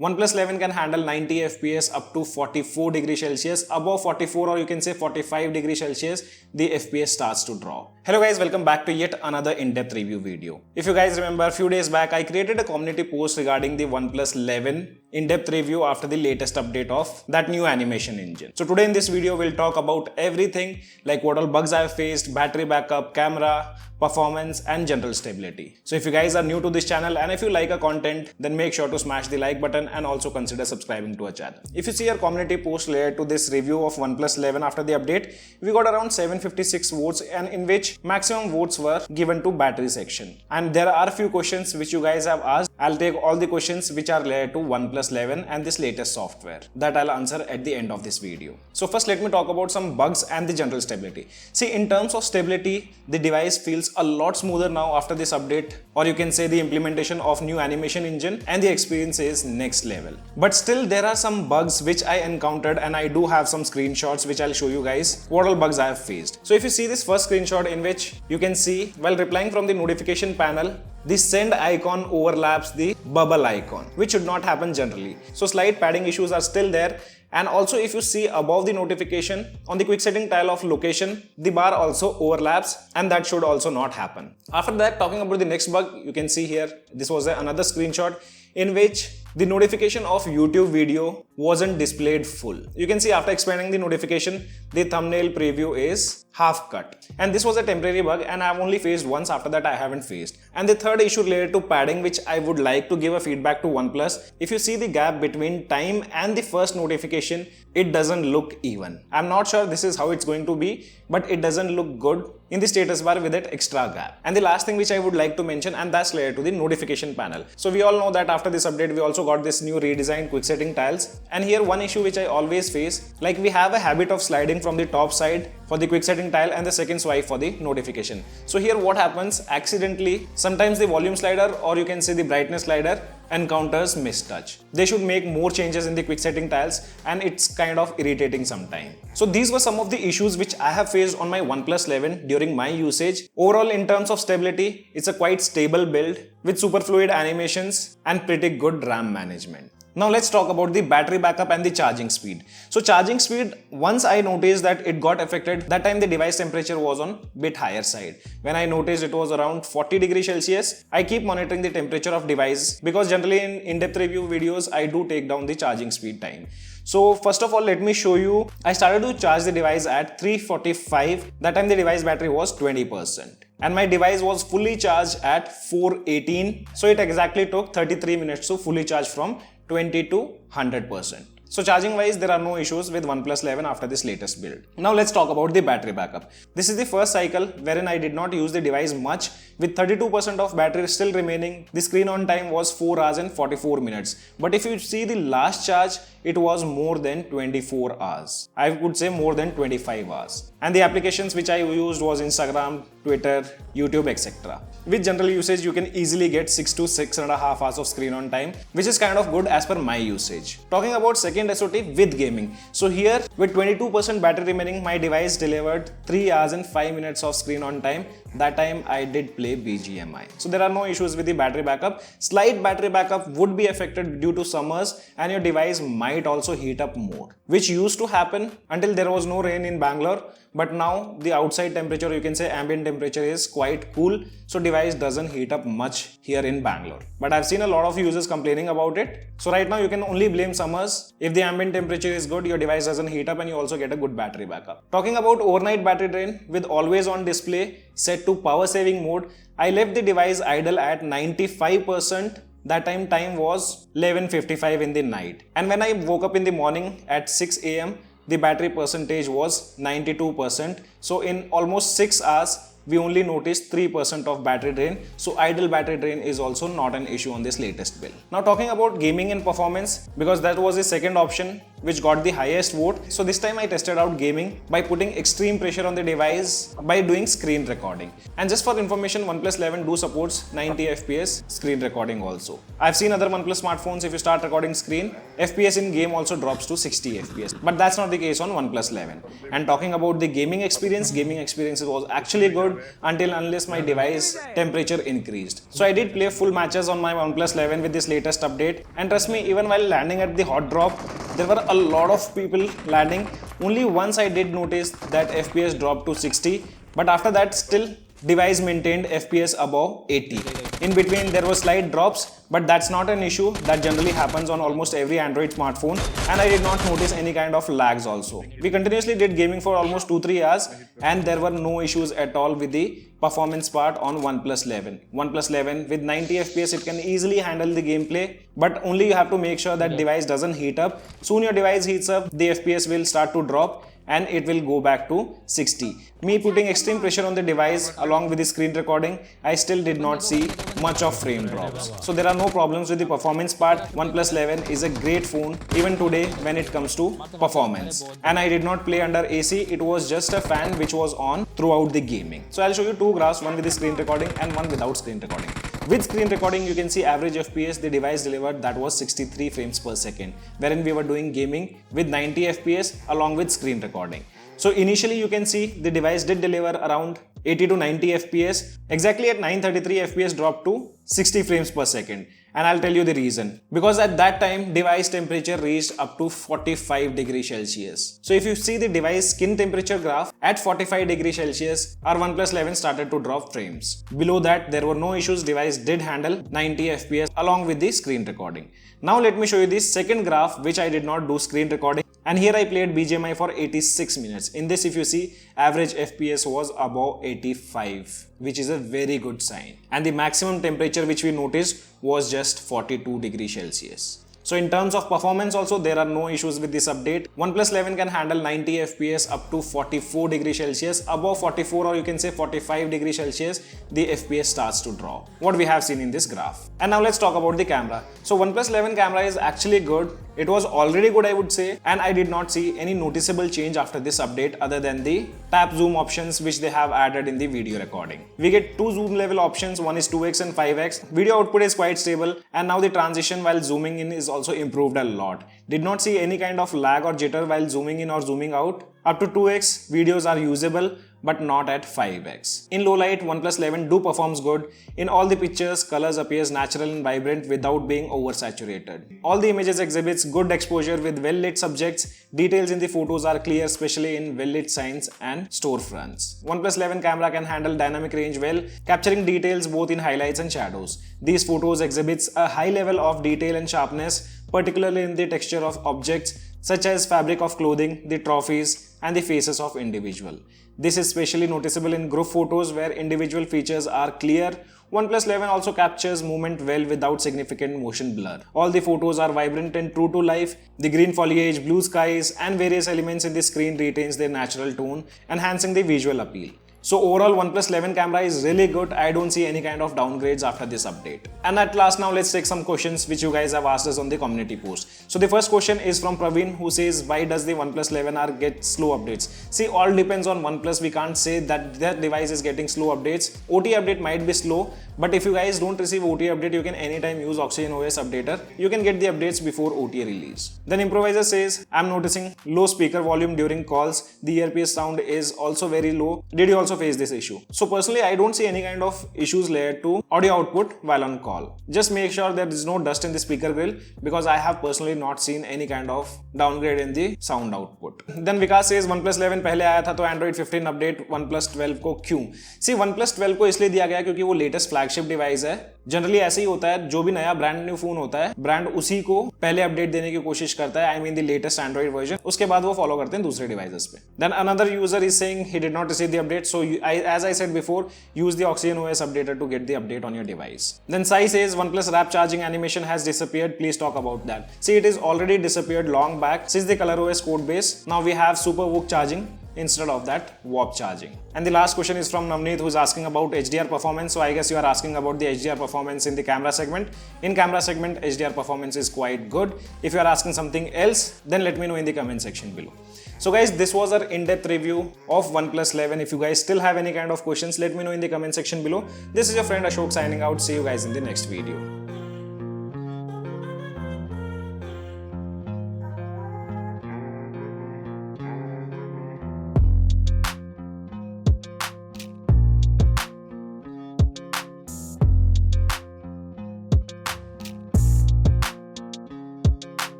OnePlus 11 can handle 90 FPS up to 44 degrees Celsius. Above 44 or you can say 45 degrees Celsius, the FPS starts to drop. Hello guys, welcome back to yet another in-depth review video. If you guys remember, a few days back I created a community post regarding the OnePlus 11 in-depth review after the latest update of that new animation engine. So today in this video we'll talk about everything like what all bugs I have faced, battery backup, camera, performance and general stability. So if you guys are new to this channel and if you like our content, then make sure to smash the like button and also consider subscribing to our channel. If you see our community post related to this review of OnePlus 11 after the update, we got around 756 votes and in which maximum votes were given to battery section. And there are a few questions which you guys have asked. I'll take all the questions which are related to OnePlus 11 and this latest software that I'll answer at the end of this video. So first let me talk about some bugs and the general stability. See, in terms of stability, the device feels a lot smoother now after this update, or you can say the implementation of new animation engine, and the experience is next level. But still there are some bugs which I encountered and I do have some screenshots which I'll show you guys what all bugs I have faced. So if you see this first screenshot in which you can see while replying from the notification panel, the send icon overlaps the bubble icon, which should not happen generally. So slight padding issues are still there. And also if you see above the notification on the quick setting tile of location, the bar also overlaps and that should also not happen. After that, talking about the next bug, you can see here, this was another screenshot in which the notification of YouTube video wasn't displayed full. You can see after expanding the notification, the thumbnail preview is half cut. And this was a temporary bug and I have only faced once, after that I haven't faced. And the third issue related to padding, which I would like to give a feedback to OnePlus. If you see the gap between time and the first notification, it doesn't look even. I'm not sure this is how it's going to be, but it doesn't look good in the status bar with that extra gap. And the last thing which I would like to mention, and that's related to the notification panel. So we all know that after this update, we also got this new redesigned quick setting tiles. And here one issue which I always face, like we have a habit of sliding from the top side for the quick setting tile and the second swipe for the notification. So here what happens, accidentally, sometimes the volume slider or you can say the brightness slider encounters mistouch. They should make more changes in the quick setting tiles and it's kind of irritating sometimes. So these were some of the issues which I have faced on my OnePlus 11 during my usage. Overall, in terms of stability, it's a quite stable build with super fluid animations and pretty good RAM management. Now let's talk about the battery backup and the charging speed. So charging speed, once I noticed that it got affected, that time the device temperature was on bit higher side. When I noticed it was around 40 degrees Celsius, I keep monitoring the temperature of device because generally in in-depth review videos, I do take down the charging speed time. So first of all, let me show you, I started to charge the device at 345. That time the device battery was 20%. And my device was fully charged at 418. So it exactly took 33 minutes to fully charge from 20 to 100%. So charging wise, there are no issues with OnePlus 11 after this latest build. Now let's talk about the battery backup. This is the first cycle wherein I did not use the device much with 32% of battery still remaining. The screen on time was 4 hours and 44 minutes. But if you see the last charge, it was more than 24 hours. I would say more than 25 hours. And the applications which I used was Instagram, Twitter, YouTube, etc. With general usage, you can easily get 6 to 6.5 hours of screen on time, which is kind of good as per my usage. Talking about second SOT with gaming. So here with 22% battery remaining, my device delivered 3 hours and 5 minutes of screen on time. That time I did play BGMI. So there are no issues with the battery backup. Slight battery backup would be affected due to summers and your device might also heat up more, which used to happen until there was no rain in Bangalore. But now the outside temperature, you can say ambient temperature, is quite cool. So device doesn't heat up much here in Bangalore. But I've seen a lot of users complaining about it. So right now you can only blame summers. If the ambient temperature is good, your device doesn't heat up and you also get a good battery backup. Talking about overnight battery drain with always on display set to power saving mode, I left the device idle at 95%. That time was 11:55 in the night. And when I woke up in the morning at 6 AM, the battery percentage was 92%. So in almost 6 hours, we only noticed 3% of battery drain. So idle battery drain is also not an issue on this latest build. Now talking about gaming and performance, because that was the second option which got the highest vote. So this time I tested out gaming by putting extreme pressure on the device by doing screen recording. And just for information, OnePlus 11 do supports 90 FPS screen recording also. I've seen other OnePlus smartphones, if you start recording screen, FPS in game also drops to 60 FPS. But that's not the case on OnePlus 11. And talking about the gaming experience was actually good unless my device temperature increased. So I did play full matches on my OnePlus 11 with this latest update, and trust me, even while landing at the hot drop, there were a lot of people landing. Only once I did notice that FPS dropped to 60, but after that still device maintained FPS above 80. In between there were slight drops, but that's not an issue. That generally happens on almost every Android smartphone, and I did not notice any kind of lags also. We continuously did gaming for almost 2-3 hours, and there were no issues at all with the performance part on OnePlus 11. OnePlus 11 with 90 FPS, it can easily handle the gameplay, but only you have to make sure that device doesn't heat up. Soon your device heats up, the FPS will start to drop, and it will go back to 60. Me putting extreme pressure on the device along with the screen recording, I still did not see much of frame drops. So there are no problems with the performance part. OnePlus 11 is a great phone even today when it comes to performance. And I did not play under AC, it was just a fan which was on throughout the gaming. So I'll show you two graphs, one with the screen recording and one without screen recording. With screen recording, you can see average FPS the device delivered, that was 63 frames per second, wherein we were doing gaming with 90 FPS along with screen recording. So initially you can see the device did deliver around 80 to 90 FPS. Exactly at 933 FPS dropped to 60 frames per second. And I'll tell you the reason. Because at that time, device temperature reached up to 45 degrees Celsius. So if you see the device skin temperature graph, at 45 degrees Celsius, our OnePlus 11 started to drop frames. Below that, there were no issues. Device did handle 90 FPS along with the screen recording. Now let me show you this second graph, which I did not do screen recording. And here I played BGMI for 86 minutes. In this, if you see, average FPS was above 85, which is a very good sign. And the maximum temperature which we noticed was just 42 degrees Celsius. So in terms of performance also, there are no issues with this update. OnePlus 11 can handle 90 FPS up to 44 degrees Celsius. Above 44 or you can say 45 degrees Celsius, the FPS starts to drop. What we have seen in this graph. And now let's talk about the camera. So OnePlus 11 camera is actually good. It was already good, I would say, and I did not see any noticeable change after this update other than the tap zoom options which they have added in the video recording. We get two zoom level options, one is 2x and 5x. Video output is quite stable, and now the transition while zooming in is also improved a lot. Did not see any kind of lag or jitter while zooming in or zooming out. Up to 2x, videos are usable, but not at 5x. In low light, OnePlus 11 do performs good. In all the pictures, colors appears natural and vibrant without being oversaturated. All the images exhibits good exposure with well-lit subjects. Details in the photos are clear, especially in well-lit signs and storefronts. OnePlus 11 camera can handle dynamic range well, capturing details both in highlights and shadows. These photos exhibits a high level of detail and sharpness, particularly in the texture of objects such as fabric of clothing, the trophies, and the faces of individual. This is especially noticeable in group photos where individual features are clear. OnePlus 11 also captures movement well without significant motion blur. All the photos are vibrant and true to life. The green foliage, blue skies, and various elements in the screen retains their natural tone, enhancing the visual appeal. So overall, OnePlus 11 camera is really good. I don't see any kind of downgrades after this update. And at last, now let's take some questions which you guys have asked us on the community post. So the first question is from Praveen, who says, why does the OnePlus 11R get slow updates? See, all depends on OnePlus. We can't say that their device is getting slow updates. OT update might be slow, but if you guys don't receive OT update, you can anytime use OxygenOS updater. You can get the updates before OT release. Then Improviser says, I'm noticing low speaker volume during calls. The earpiece sound is also very low. Did you also face this issue? So personally, I don't see any kind of issues related to audio output while on call. Just make sure there is no dust in the speaker grill, because I have personally not seen any kind of downgrade in the sound output. Then Vikas says OnePlus 11 पहले आया था तो Android 15 update OnePlus 12 को क्यों? See, OnePlus 12 को इसलिए दिया गया क्योंकि वो लेटेस्ट फ्लैगशिप डिवाइस है. जनरली ऐसे ही होता है, जो भी नया ब्रांड न्यू फोन होता है, ब्रांड उसी को पहले अपडेट देने की कोशिश करता है, I mean the latest Android version. उसके बाद वो फॉलो करते हैं दूसरे डिवाइसेस पे. Then another user is saying he did not receive the update, so as I said before, use the OxygenOS updater to get the update on your device. Then Sai says OnePlus wrap charging animation has disappeared. Please talk about that. See, it is already disappeared long back since the ColorOS code base. Now we have super VOOC charging. instead of that warp charging. And the last question is from Navneet, who's asking about HDR performance. So I guess you are asking about the HDR performance in the camera segment. In camera segment, HDR performance is quite good. If you are asking something else, then let me know in the comment section below. So guys, this was our in-depth review of OnePlus 11. If you guys still have any kind of questions, let me know in the comment section below. This is your friend Ashok signing out. See you guys in the next video.